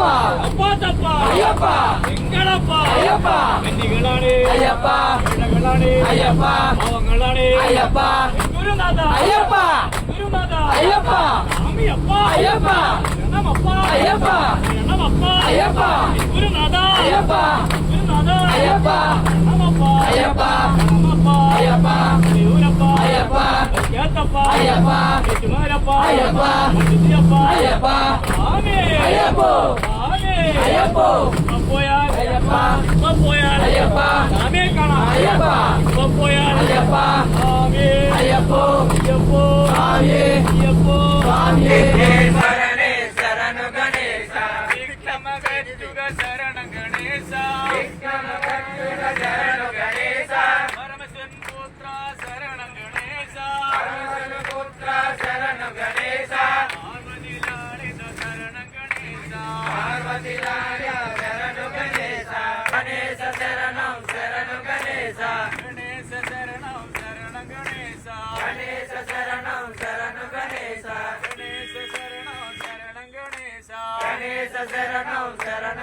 ஐயப்பா அப்பா தப்பா ஐயப்பா எங்களப்பா ஐயப்பா வெண்ணிகளானே ஐயப்பா வெள்ளகளானே ஐயப்பா அவங்களானே ஐயப்பா குருநாதா ஐயப்பா குருநாதா ஐயப்பா சாமி அப்பா ஐயப்பா ரணமப்பா ஐயப்பா ரணமப்பா ஐயப்பா குருநாதா ஐயப்பா குருநாதா ஐயப்பா ரணமப்பா ஐயப்பா ரணமப்பா ஐயப்பா ஊரப்பா ஐயப்பா கேத்தப்பா ஐயப்பா எட்டுமாரப்பா ஐயப்பா சித்தியப்பா ஐயப்பா சாமி ஐயப்போ சாமி ஐயப்போ போயார் ஐயப்பா போயார் ஐயப்பா சாமி காணா ஐயப்பா போயார் ஐயப்பா சாமி ஐயப்போ ஐயப்போ சாமி ஐயப்போ சாமி சரணே சரணு கணேச விக்ரமகத்துக சரண கணேச விக்ரமகத்துக சரண கணேச பரமசிவன் புத்ர சரண கணேச பரமசிவன் புத்ர சரண கணேச பார்வதி லாலித சரண கணேச பார்வதி லாலித சரண கணேச கணேச சரணம் சரண கணேச கணேச சரணம் சரண கணேச கணேச சரணம் சரண கணேச கணேச சரணம் சரண கணேச கணேச சரணம் சரண